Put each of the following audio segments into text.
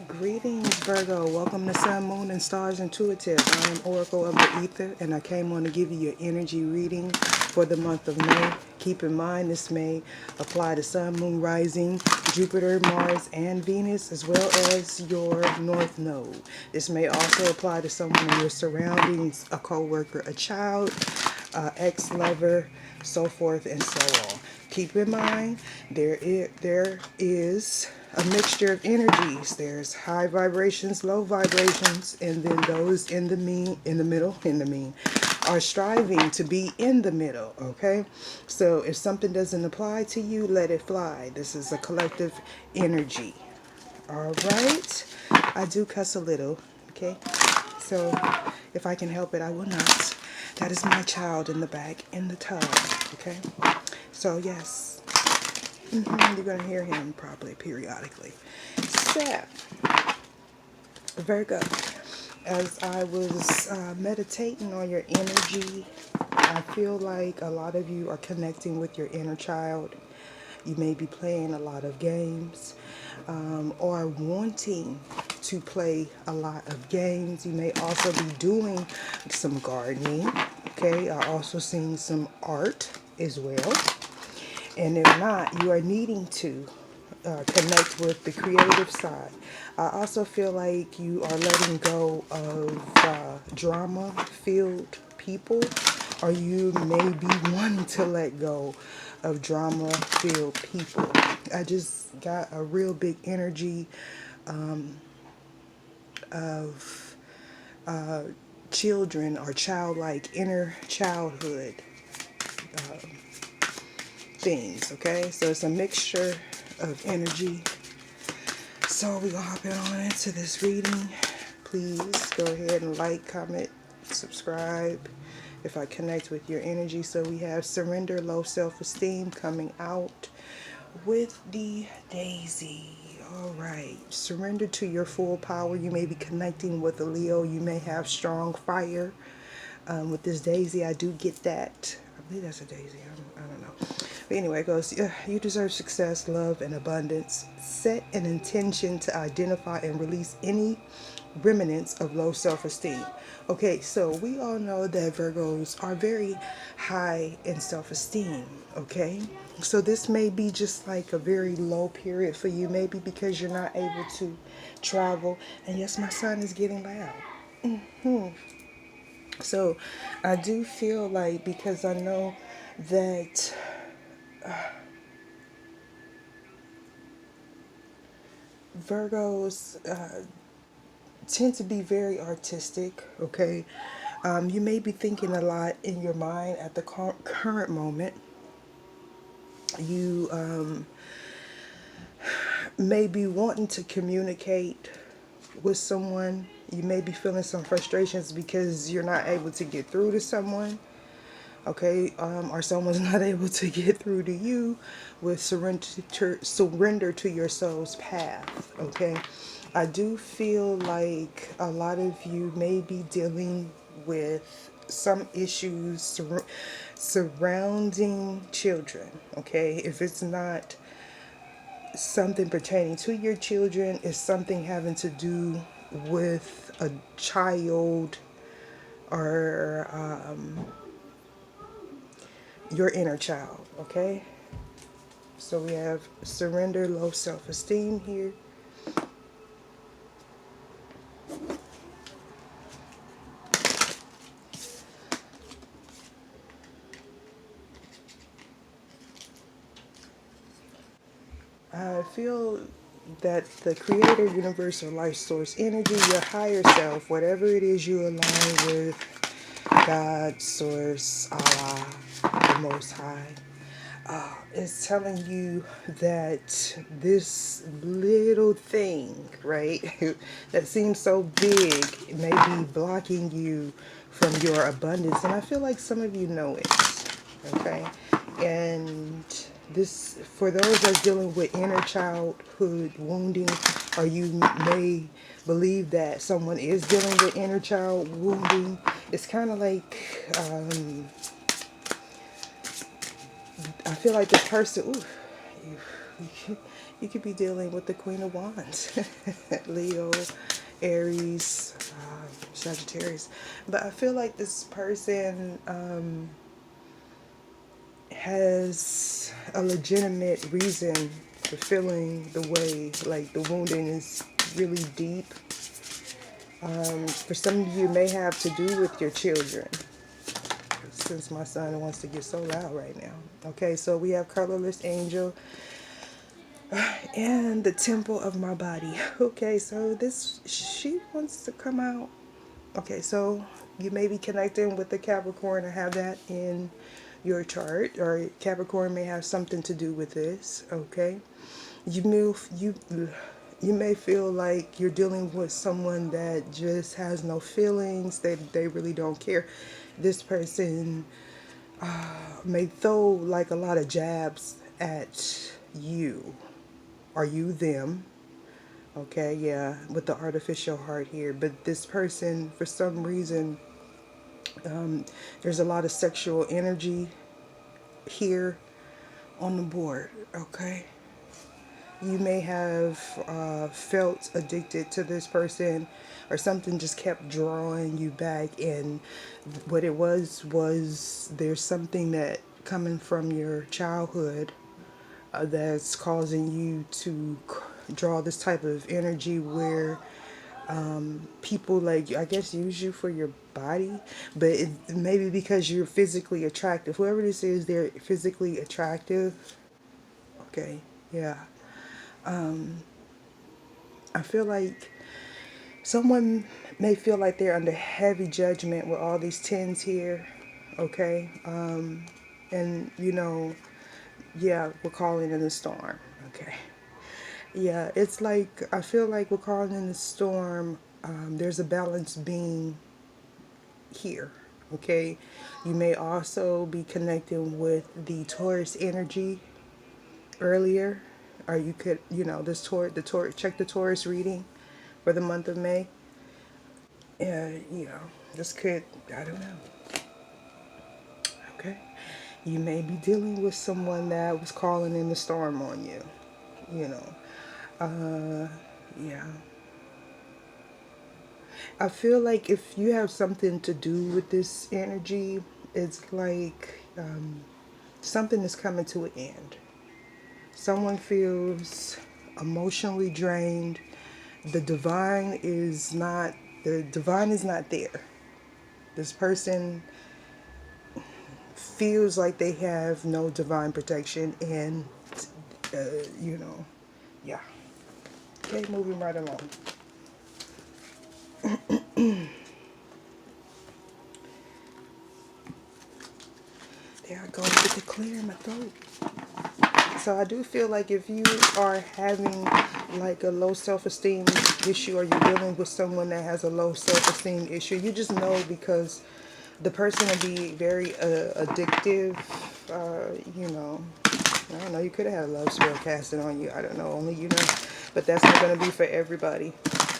Greetings, Virgo. Welcome to Sun, Moon, and Stars Intuitive. I am Oracle of the Ether, and I came on to give you your energy reading for the month of May. Keep in mind, this may apply to Sun, Moon, Rising, Jupiter, Mars, and Venus, as well as your North Node. This may also apply to someone in your surroundings, a co-worker, a child, ex-lover, so forth and so on. Keep in mind, there is a mixture of energies. There's high vibrations, low vibrations, and then those in the middle, are striving to be in the middle, okay? So if something doesn't apply to you, let it fly. This is a collective energy. All right? I do cuss a little, okay? So if I can help it, I will not. That is my child in the back in the tub, okay? So yes, you're going to hear him probably periodically. So, Virgo, as I was meditating on your energy, I feel like a lot of you are connecting with your inner child. You may be playing a lot of games or wanting to play a lot of games. You may also be doing some gardening. Okay, I also seeing some art as well. And if not, you are needing to connect with the creative side. I also feel like you are letting go of drama-filled people, or you may be wanting to let go of drama-filled people. I just got a real big energy of children or childlike inner childhood things, okay? So it's a mixture of energy. So we're gonna hop on into this reading. Please go ahead and like, comment, subscribe if I connect with your energy. So we have surrender, low self-esteem coming out with the daisy. All right, surrender to your full power. You may be connecting with a Leo. You may have strong fire. With this daisy, I do get that. I believe that's a daisy. I don't know. But anyway, it goes, you deserve success, love, and abundance. Set an intention to identify and release any remnants of low self-esteem. Okay, so we all know that Virgos are very high in self-esteem, okay? So this may be just like a very low period for you, maybe because you're not able to travel. And yes, my son is getting loud. So I do feel like, because I know that Virgos tend to be very artistic, okay? You may be thinking a lot in your mind at the current moment. You may be wanting to communicate with someone. You may be feeling some frustrations because you're not able to get through to someone, okay? Or someone's not able to get through to you with surrender to your soul's path, okay? I do feel like a lot of you may be dealing with some issues surrounding children, okay? If it's not something pertaining to your children, it's something having to do with a child or your inner child, okay? So we have surrender, low self-esteem here. I feel that the creator, universe, or life source energy, your higher self, whatever it is you align with, God, source, Allah, the Most High, is telling you that this little thing, right, that seems so big, may be blocking you from your abundance. And I feel like some of you know it, okay? And this, for those that's dealing with inner childhood wounding, or you may believe that someone is dealing with inner child wounding, it's kind of like, I feel like this person, ooh, You could be dealing with the Queen of Wands, Leo, Aries, Sagittarius. But I feel like this person has a legitimate reason for feeling the way, like the wounding is really deep. For some of you, it may have to do with your children. Since my son wants to get so loud right now. Okay, so we have colorless angel and the temple of my body. Okay, so she wants to come out. Okay, so you may be connecting with the Capricorn and have that in your chart, or Capricorn may have something to do with this. Okay, you may feel like you're dealing with someone that just has no feelings. They really don't care. This person may throw like a lot of jabs at you. Are you them? Okay, yeah, with the artificial heart here. But this person, for some reason, there's a lot of sexual energy here on the board. Okay, you may have felt addicted to this person, or something just kept drawing you back, and what it was there's something that coming from your childhood that's causing you to draw this type of energy where people, like, I guess, use you for your body, but it maybe because you're physically attractive. Whoever this is, they're physically attractive. Okay, yeah. I feel like someone may feel like they're under heavy judgment with all these tens here. Okay, and yeah, we're calling in a storm. Okay, yeah, it's like, I feel like we're calling in a storm. There's a balance being here. Okay, you may also be connecting with the Taurus energy earlier, or you could, this Taurus, check the Taurus reading for the month of May. And this could, I don't know. Okay, you may be dealing with someone that was calling in the storm on you. Yeah. I feel like if you have something to do with this energy, it's like something is coming to an end. Someone feels emotionally drained. The divine is not there. This person feels like they have no divine protection, and yeah. Okay, moving right along. There I go with the clear in my throat. So I do feel like if you are having like a low self-esteem issue, or you're dealing with someone that has a low self-esteem issue, you just know, because the person will be very addictive. I don't know, you could have had a love spell casted on you. I don't know, only you know. But that's not going to be for everybody.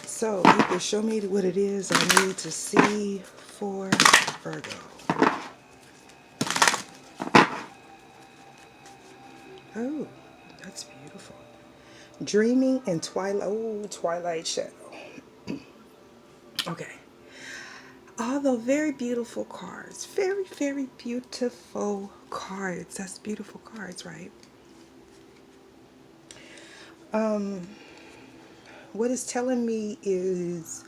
So you can show me what it is I need to see for Virgo. Oh, that's beautiful. Dreaming and twilight. Oh, twilight shadow. Okay. Although very beautiful cards. Very, very beautiful cards. That's beautiful cards, right? What it's telling me is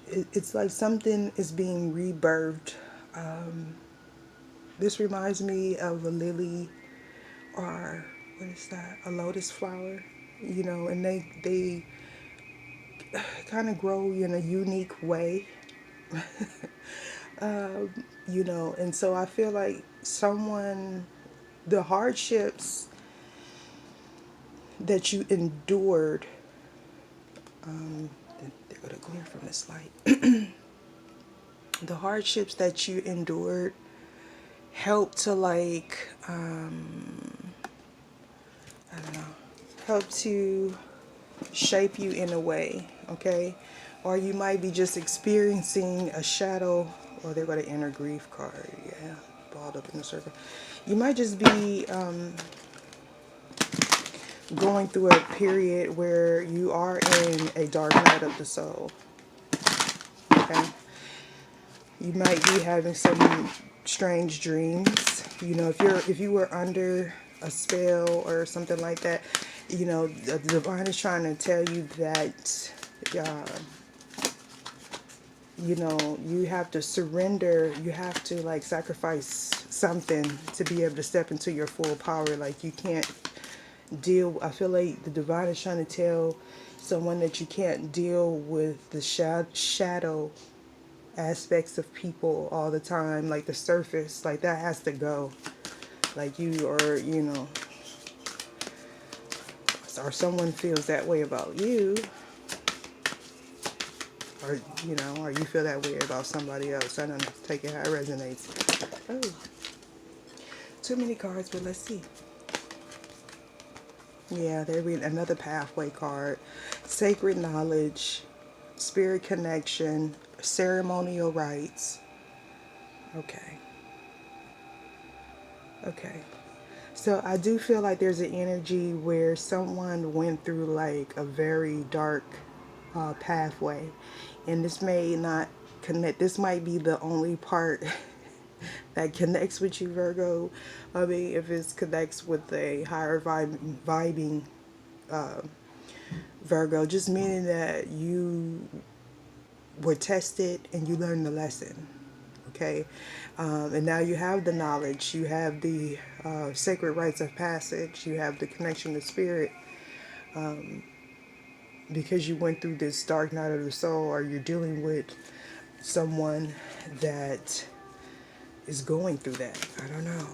it's like something is being rebirthed. This reminds me of a lily, or what is that? A lotus flower, and they kind of grow in a unique way. And so I feel like the hardships that you endured, they're going to clear from this light. The hardships that you endured helped to I don't know, help to shape you in a way, okay? Or you might be just experiencing a shadow, or they've got an inner grief card, yeah, balled up in a circle. You might just be going through a period where you are in a dark night of the soul. Okay, you might be having some strange dreams. You know, if you were under a spell or something like that, you know, the divine is trying to tell you that you know, you have to surrender, you have to like sacrifice something to be able to step into your full power. Like you can't deal, I feel like the divine is trying to tell someone that you can't deal with the shadow aspects of people all the time, like the surface, like that has to go. Like you are, you know, or someone feels that way about you, or you know, or you feel that way about somebody else. I don't know, take it how it resonates. Oh, too many cards, but let's see. Yeah, there we another pathway card. Sacred knowledge, spirit connection, ceremonial rites. Okay. Okay. So I do feel like there's an energy where someone went through like a very dark pathway, and this may not connect. This might be the only part that connects with you, Virgo. I mean, if it connects with a higher vibing Virgo, just meaning that you were tested and you learned the lesson. Okay, and now you have the knowledge, you have the sacred rites of passage, you have the connection to spirit, because you went through this dark night of the soul, or you're dealing with someone that is going through that. I don't know.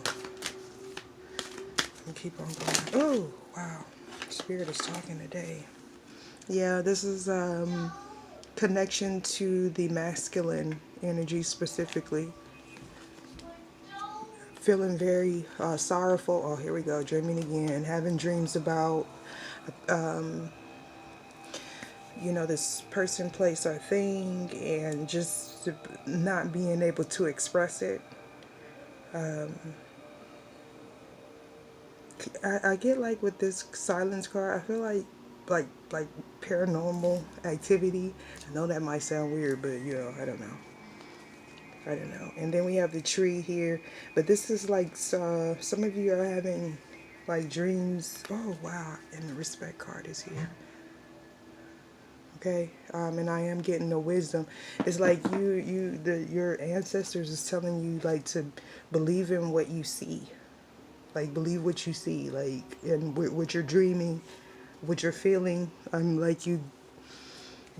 I'll keep on going. Oh, wow. Spirit is talking today. Yeah, this is connection to the masculine energy specifically. Feeling very sorrowful. Oh, here we go. Dreaming again. Having dreams about, you know, this person, place, or thing, and just not being able to express it. I get like with this silence card, I feel like paranormal activity. I know that might sound weird, but you know, I don't know. I don't know. And then we have the tree here, but this is like some of you are having like dreams. Oh wow! And the respect card is here. Okay, and I am getting the wisdom. It's like your ancestors is telling you like to believe in what you see. Like believe what you see, like and what you're dreaming, what you're feeling. Like you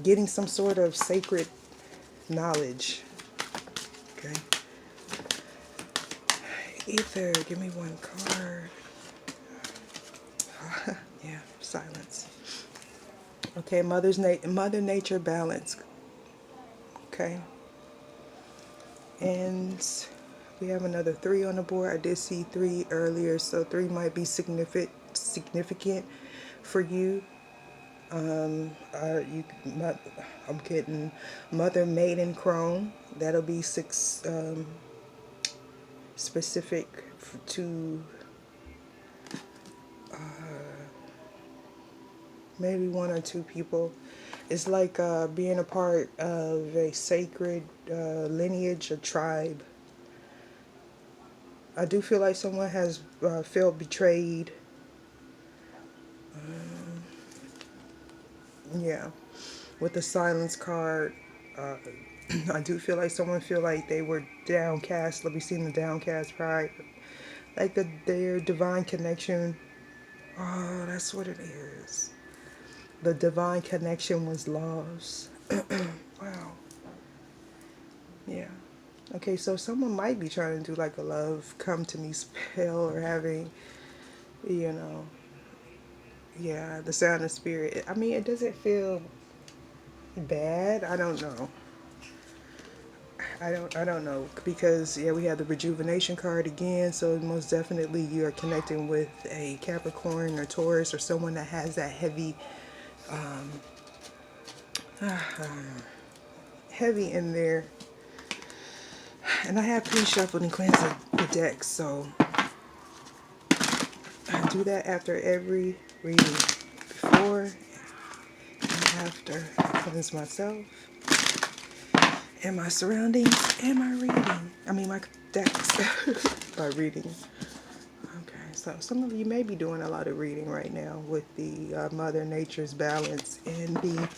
getting some sort of sacred knowledge. Okay. Ether, give me one card. Yeah, silence. Okay, Mother Nature balance. Okay. And we have another 3 on the board. I did see 3 earlier, so 3 might be significant for you. I'm getting Mother Maiden Crone. That'll be 6 specific to maybe 1 or 2 people. It's like being a part of a sacred lineage, a tribe. I do feel like someone has felt betrayed. Yeah, with the silence card, I do feel like someone feel like they were downcast. Let me see the downcast pride, like their divine connection. Oh, that's what it is. The divine connection was lost. Wow. Yeah. Okay, so someone might be trying to do like a love come to me spell, or having, you know, yeah, the sound of spirit. I mean, it doesn't feel bad. I don't know. I don't know, because yeah, we have the rejuvenation card again, so most definitely you are connecting with a Capricorn or Taurus, or someone that has that heavy heavy in there. And I have pre-shuffled and cleansed the deck, so I do that after every reading before and after. Cleanse myself and my surroundings and my reading. I mean, my decks by reading. Okay, so some of you may be doing a lot of reading right now with the Mother Nature's balance and the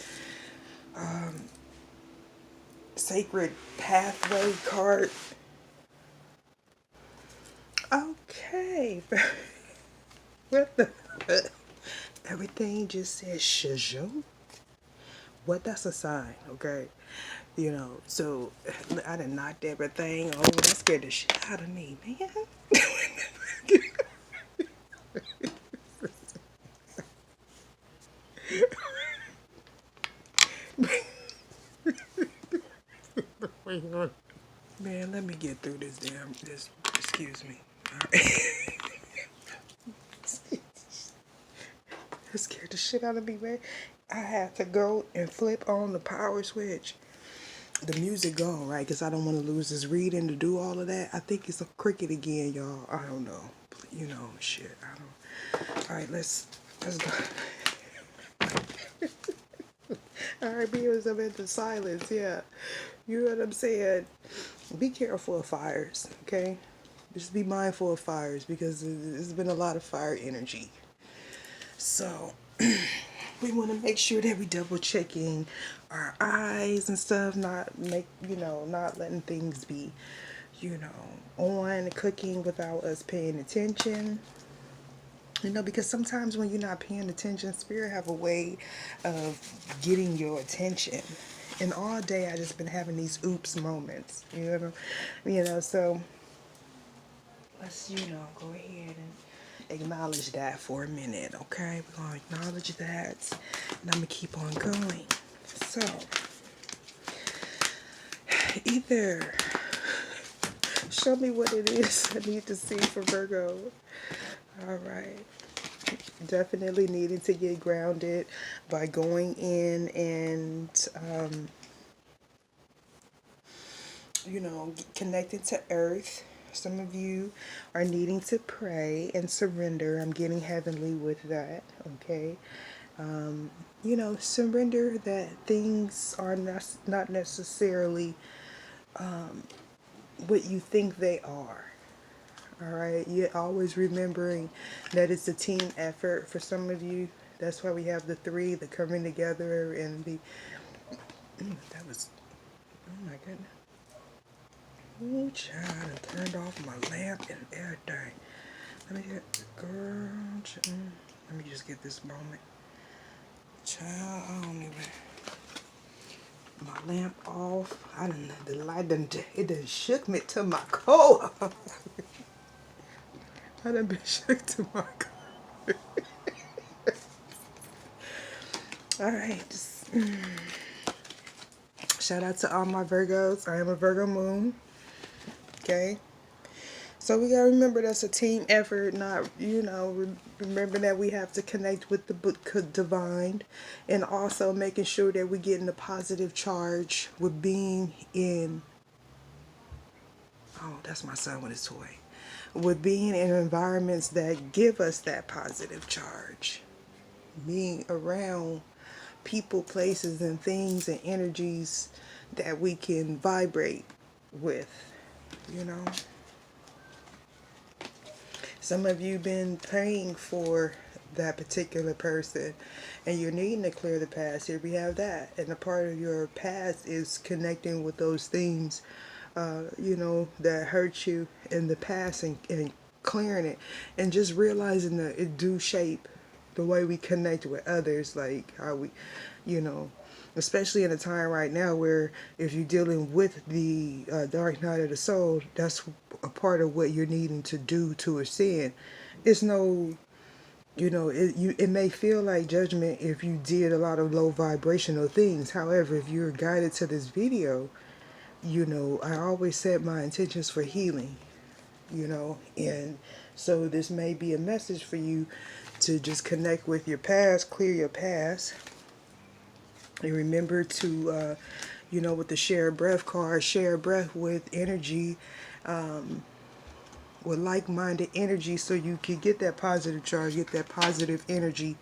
sacred pathway card. Okay. What the? Everything just says shazoo. What? That's a sign, okay? You know, so I done knocked everything over. That scared the shit out of me, man. Man, let me get through this, excuse me. All right. That scared the shit out of me, man. I had to go and flip on the power switch. The music gone, right? Because I don't want to lose this reading to do all of that. I think it's a cricket again, y'all. I don't know. You know, shit. I don't. All right, let's go. All right, viewers, I'm into silence. Yeah, you know what I'm saying. Be careful of fires, okay? Just be mindful of fires because there's been a lot of fire energy. So we want to make sure that we double checking our eyes and stuff, not letting things be, on cooking without us paying attention. Because sometimes when you're not paying attention, spirit have a way of getting your attention. And all day I just been having these oops moments, so let's, go ahead and acknowledge that for a minute, okay? We're going to acknowledge that, and I'm going to keep on going. So, either show me what it is I need to see for Virgo. All right. Definitely needing to get grounded by going in and, connecting to earth. Some of you are needing to pray and surrender. I'm getting heavenly with that, okay? Surrender that things are not necessarily what you think they are. All right, you're always remembering that it's a team effort for some of you. That's why we have the three, the coming together, and the that was, oh my goodness. Oh, child, I turned off my lamp and everything. Let me just get this moment. Child, I don't even. My lamp off. The light it done shook me to my core. I done been shook to my core. All right. Shout out to all my Virgos. I am a Virgo moon. Okay. So we gotta remember that's a team effort, not, remember that we have to connect with the divine, and also making sure that we get in the positive charge with being in, oh, that's my son with his toy, with being in environments that give us that positive charge, being around people, places, and things and energies that we can vibrate with, Some of you been praying for that particular person and you're needing to clear the past. Here we have that. And a part of your past is connecting with those things, that hurt you in the past and clearing it. And just realizing that it do shape the way we connect with others, like how we, especially in a time right now where if you're dealing with the dark night of the soul, that's a part of what you're needing to do to ascend. It's no, it may feel like judgment if you did a lot of low vibrational things. However, if you're guided to this video, I always set my intentions for healing, and so this may be a message for you to just connect with your past, clear your past. And remember to, with the share breath card, share breath with energy, with like-minded energy, so you can get that positive charge, get that positive energy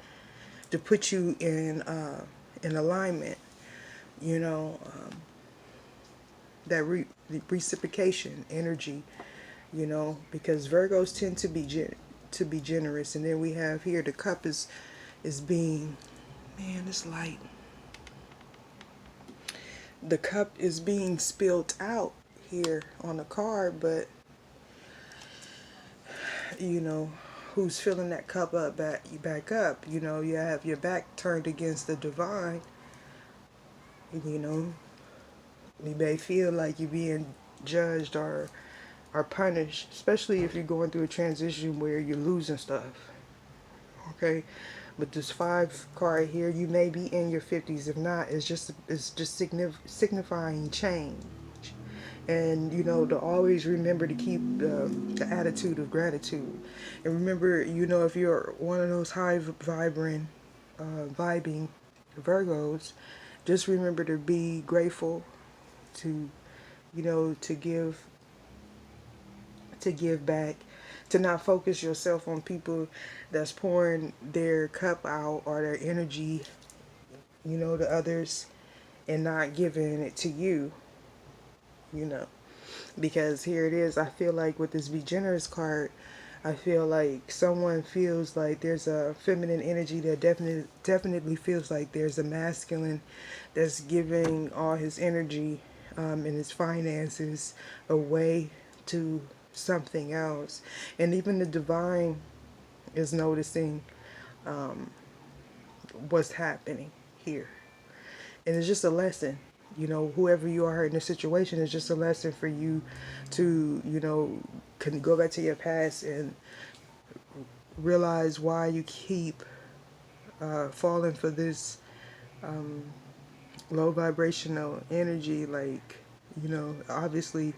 to put you in alignment. You know, that reciprocation energy. You know, because Virgos tend to be generous, and then we have here the cup is being, man, it's light. The cup is being spilled out here on the card, but you know, who's filling that cup up back up? You know, you have your back turned against the divine. You know, you may feel like you're being judged or punished, especially if you're going through a transition where you're losing stuff. Okay, but this 5 card here, you may be in your 50s. If not, it's just signifying change. And you know, to always remember to keep the attitude of gratitude. And remember, you know, if you're one of those high vibing Virgos, just remember to be grateful, to, you know, to give back, to not focus yourself on people that's pouring their cup out or their energy, you know, to others, and not giving it to you, you know. Because here it is, I feel like with this Be Generous card, I feel like someone feels like there's a feminine energy that definitely feels like there's a masculine that's giving all his energy and his finances away to something else. And even the divine is noticing what's happening here. And it's just a lesson. You know, whoever you are in this situation, is just a lesson for you to, you know, can go back to your past and realize why you keep falling for this low vibrational energy. Like, you know, obviously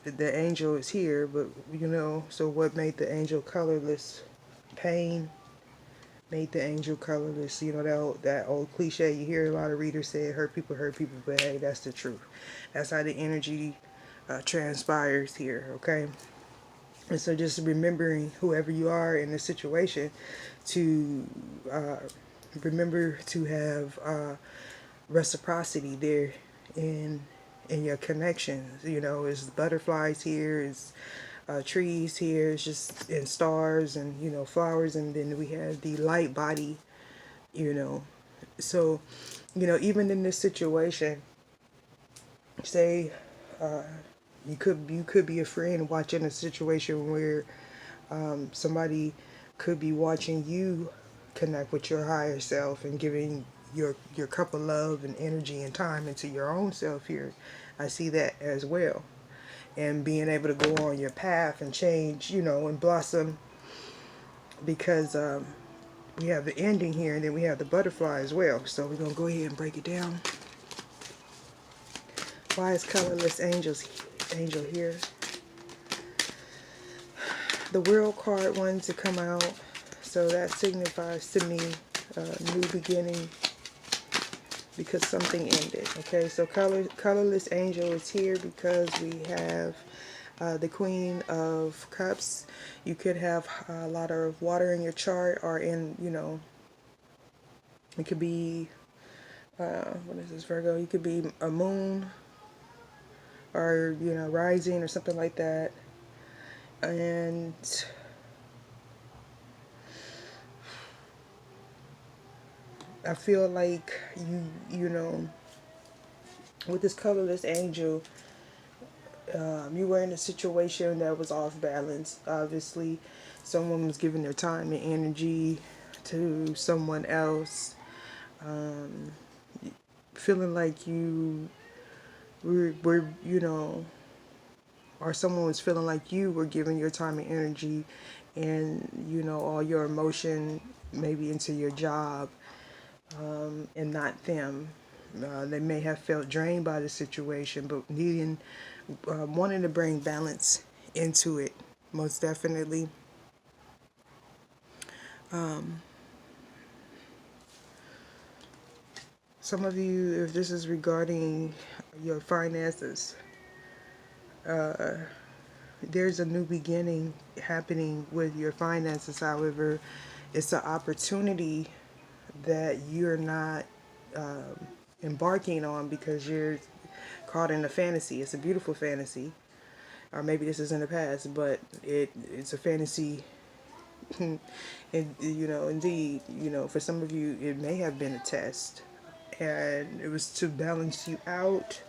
the angel is here, but you know, so what made the angel colorless? Pain made the angel colorless. You know, that old cliche you hear a lot of readers say, hurt people, but hey, that's the truth. That's how the energy transpires here, okay? And so just remembering whoever you are in this situation to remember to have reciprocity there in your connections. You know, it's butterflies here, it's trees here, it's just and stars and, you know, flowers, and then we have the light body, you know. So, you know, even in this situation, say you could be a friend watching a situation where somebody could be watching you connect with your higher self and giving your cup of love and energy and time into your own self here. I see that as well. And being able to go on your path and change, you know, and blossom, because we have the ending here and then we have the butterfly as well. So we're going to go ahead and break it down. Why is colorless angel here? The world card wanted to come out, so that signifies to me a new beginning, because something ended. Okay, so colorless angel is here because we have the Queen of Cups. You could have a lot of water in your chart, or in, you know, it could be what is this, Virgo? You could be a moon, or, you know, rising or something like that. And I feel like you know, with this colorless angel, you were in a situation that was off balance. Obviously, someone was giving their time and energy to someone else, feeling like you were, you know, or someone was feeling like you were giving your time and energy and, you know, all your emotion maybe into your job, and not them. They may have felt drained by the situation, but wanting to bring balance into it, most definitely. Some of you, if this is regarding your finances, there's a new beginning happening with your finances. However, it's an opportunity that you're not embarking on because you're caught in a fantasy. It's a beautiful fantasy, or maybe this is in the past, but it's a fantasy. And indeed, for some of you, it may have been a test, and it was to balance you out.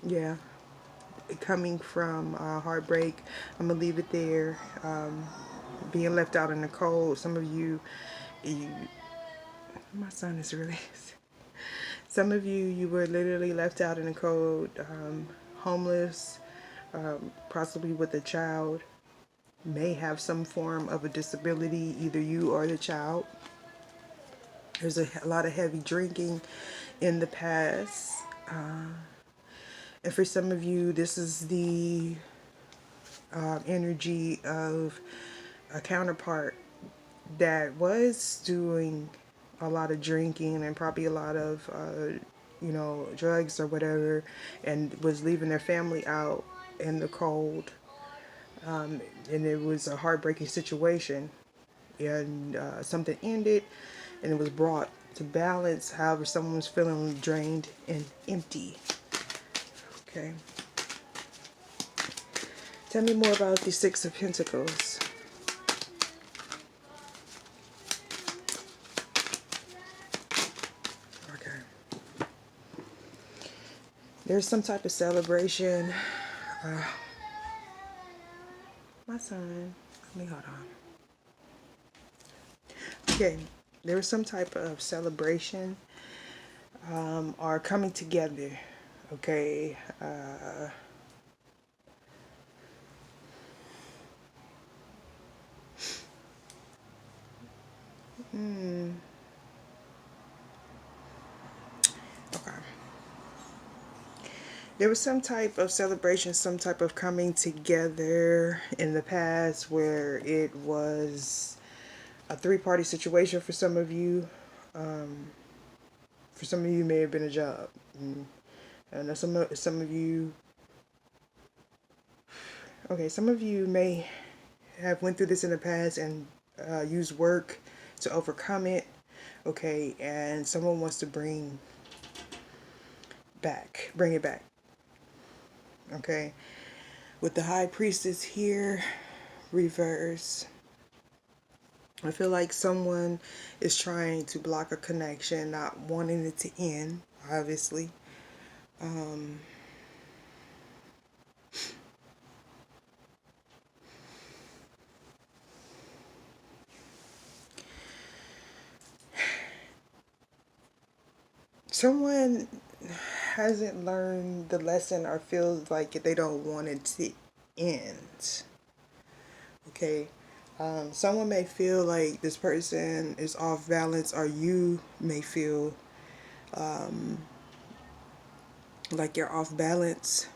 Yeah, coming from heartbreak, I'm gonna leave it there. Being left out in the cold. Some of you, my son is really. Some of you were literally left out in the cold, homeless, possibly with a child, may have some form of a disability, either you or the child. There's a lot of heavy drinking in the past. And for some of you, this is the energy of a counterpart that was doing a lot of drinking and probably a lot of, drugs or whatever, and was leaving their family out in the cold. And it was a heartbreaking situation. And something ended, and it was brought to balance. However, someone was feeling drained and empty. Okay. Tell me more about the Six of Pentacles. Okay. There's some type of celebration. My son, let me hold on. Okay, there was some type of celebration or coming together. Okay. Okay. There was some type of celebration, some type of coming together in the past where it was a three-party situation for some of you. For some of you, it may have been a job. And some of you, okay, some of you may have went through this in the past and used work to overcome it. Okay, and someone wants to bring it back. Okay, with the High Priestess here, reverse. I feel like someone is trying to block a connection, not wanting it to end, obviously. Someone hasn't learned the lesson or feels like they don't want it to end. Okay. Someone may feel like this person is off balance, or you may feel like you're off balance.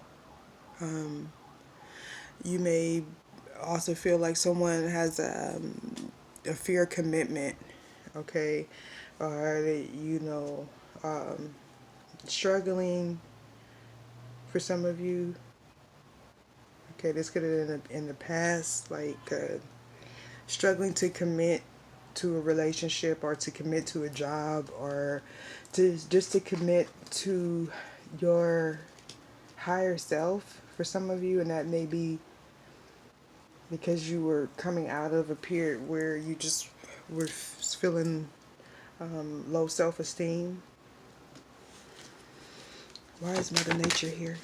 You may also feel like someone has a fear of commitment, okay, or struggling for some of you. Okay, this could have been in the past, like struggling to commit to a relationship, or to commit to a job, or to commit to your higher self for some of you. And that may be because you were coming out of a period where you just were feeling low self-esteem. Why is Mother Nature here?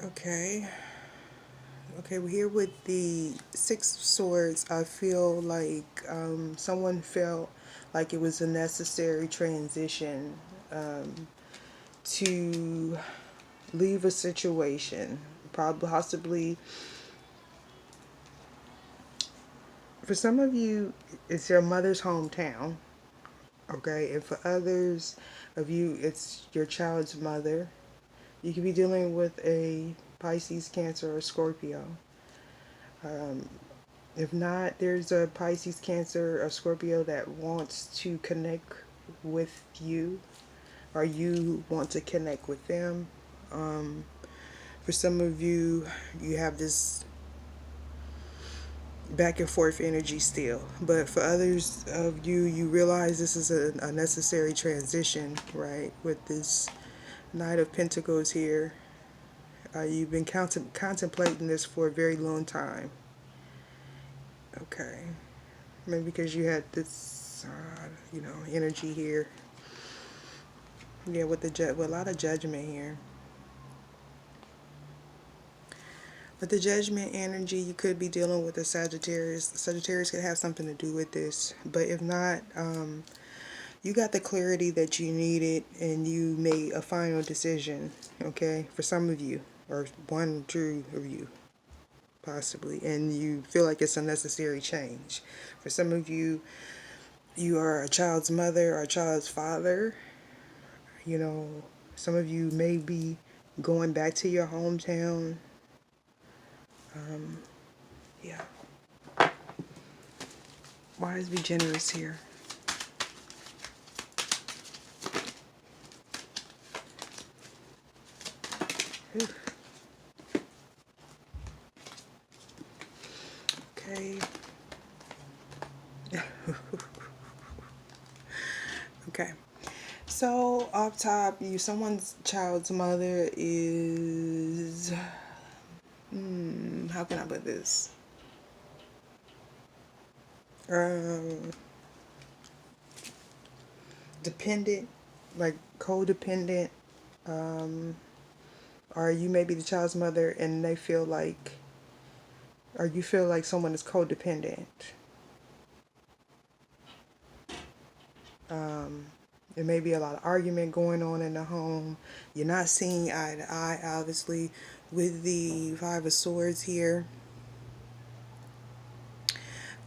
Okay. Okay, we're here with the Six of Swords. I feel like someone felt like it was a necessary transition to leave a situation. Probably, possibly, for some of you, it's your mother's hometown. Okay, and for others of you, it's your child's mother. You could be dealing with a Pisces, Cancer, or Scorpio. If not, there's a Pisces, Cancer, or Scorpio that wants to connect with you, or you want to connect with them. For some of you, you have this back and forth energy still. But for others of you, you realize this is a necessary transition, right? With this Knight of Pentacles here. You've been contemplating this for a very long time. Okay. Maybe because you had this, energy here. Yeah, with with a lot of judgment here. With the judgment energy, you could be dealing with a Sagittarius. Sagittarius could have something to do with this. But if not, you got the clarity that you needed and you made a final decision, okay? For some of you, or one, two of you, possibly. And you feel like it's a necessary change. For some of you, you are a child's mother or a child's father. You know, some of you may be going back to your hometown. Yeah. Why is be generous here? Ooh. Okay. Okay. So up top, someone's child's mother is how can I put this? Dependent, like codependent, or you may be the child's mother and they feel like, or you feel like someone is codependent. There may be a lot of argument going on in the home. You're not seeing eye to eye, obviously, with the Five of Swords here.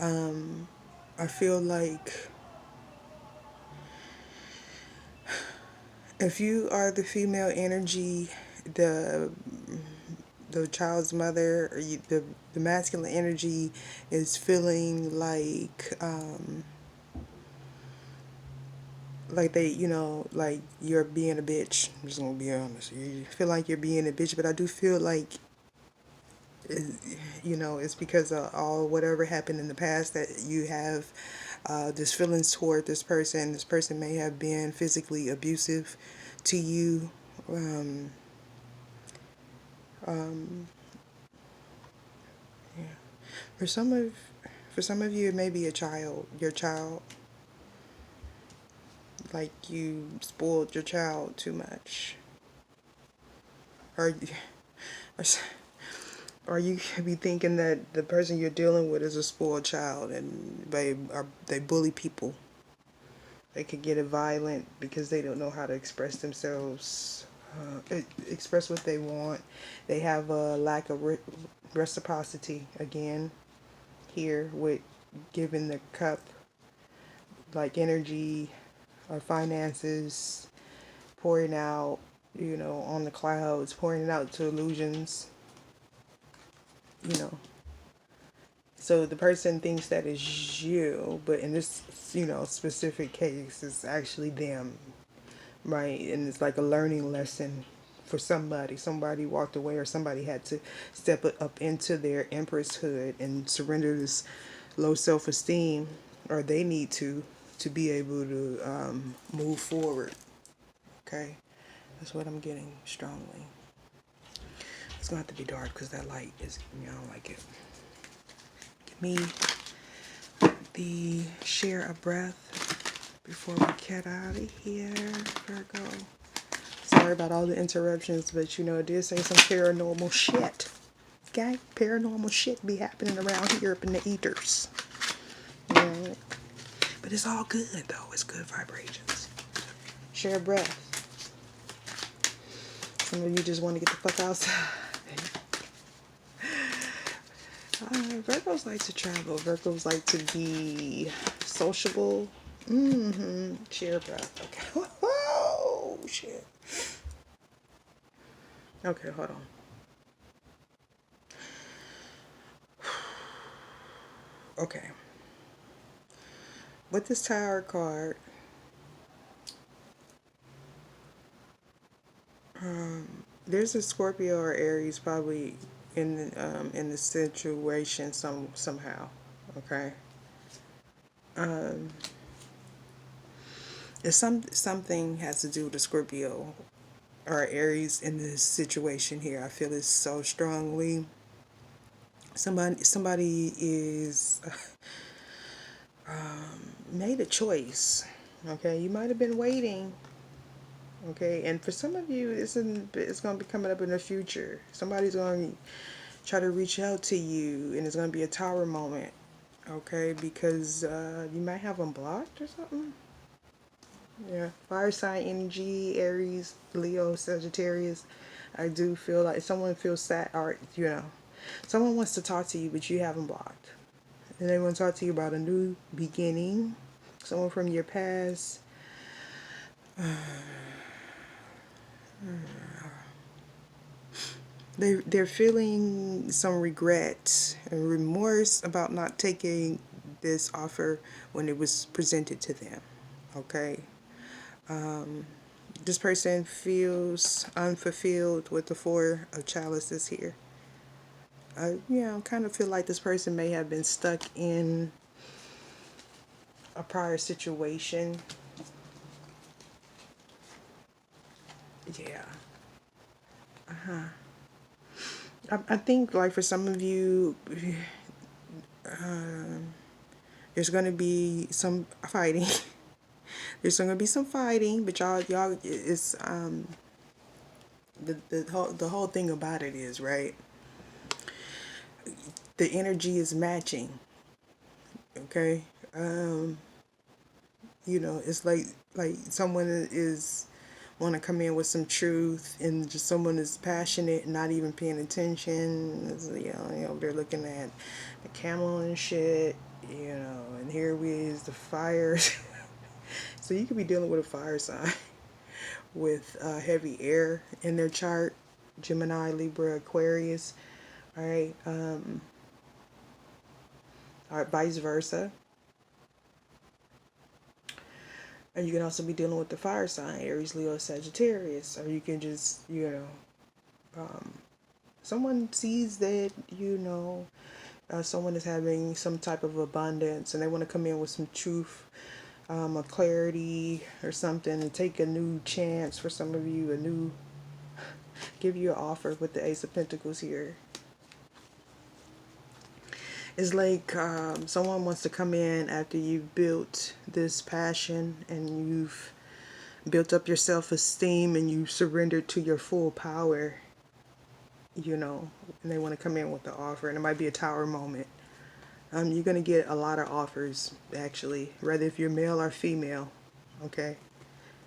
I feel like if you are the female energy, the child's mother, or the masculine energy is feeling like they, like you're being a bitch. I'm just gonna be honest. You feel like you're being a bitch, but I do feel like, it's because of all whatever happened in the past that you have this feelings toward this person. This person may have been physically abusive to you. Yeah. For some of for some of you, it may be a child. Your child, like you spoiled your child too much, or or, or you could be thinking that the person you're dealing with is a spoiled child, and they bully people. They could get violent because they don't know how to express themselves, express what they want. They have a lack of reciprocity again here with giving the cup, like energy or finances, pouring out, on the clouds, pouring it out to illusions, you know. So the person thinks that is you, but in this, specific case, it's actually them, right? And it's like a learning lesson for somebody. Somebody walked away, or somebody had to step up into their empresshood and surrender this low self-esteem, or they need to be able to move forward. Okay, that's what I'm getting strongly. It's gonna have to be dark because that light is, I don't like it. Give me the share a breath before we get out of here, Virgo. Sorry about all the interruptions, but it did say some paranormal shit. Okay? Paranormal shit be happening around here up in the ethers. Yeah. But it's all good, though. It's good vibrations. Share a breath. Some of you just want to get the fuck outside. Virgos like to travel. Virgos like to be sociable. Share a breath. Okay. Oh, shit. Okay, hold on. Okay. With this Tower card, there's a Scorpio or Aries probably in the situation somehow. Okay. If something has to do with the Scorpio or Aries in this situation here, I feel it so strongly. Somebody is made a choice. Okay, you might have been waiting. Okay, and for some of you, it's going to be coming up in the future. Somebody's going to try to reach out to you, and it's going to be a tower moment. Okay, because you might have them blocked or something. Yeah, fire sign energy, Aries, Leo, Sagittarius. I do feel like someone feels sad, or someone wants to talk to you, but you have them blocked, and they want to talk to you about a new beginning. Someone from your past. They're feeling some regret and remorse about not taking this offer when it was presented to them. Okay. This person feels unfulfilled with the Four of Chalices here. Kind of feel like this person may have been stuck in a prior situation. Yeah. I think, like, for some of you, there's going to be some fighting. There's going to be some fighting, but y'all, it's, the whole thing about it is, right, the energy is matching. Okay. It's like someone is want to come in with some truth, and just someone is passionate and not even paying attention. They're looking at the camel and shit, and here we is the fires. So you could be dealing with a fire sign with heavy air in their chart: Gemini, Libra, Aquarius. All right. Or vice versa. And you can also be dealing with the fire sign, Aries, Leo, Sagittarius. Or you can just, someone sees that, someone is having some type of abundance and they want to come in with some truth, a clarity or something, and take a new chance. For some of you, give you an offer with the Ace of Pentacles here. It's like someone wants to come in after you've built this passion and you've built up your self-esteem and you surrendered to your full power, and they want to come in with the offer, and it might be a tower moment. You're going to get a lot of offers, actually, whether if you're male or female. Okay.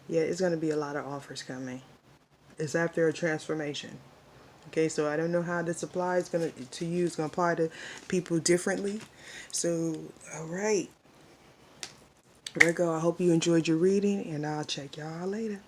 Yeah, it's going to be a lot of offers coming. It's after a transformation. Okay, so I don't know how this applies to you. It's going to apply to people differently. So, all right. Virgo, I hope you enjoyed your reading, and I'll check y'all later.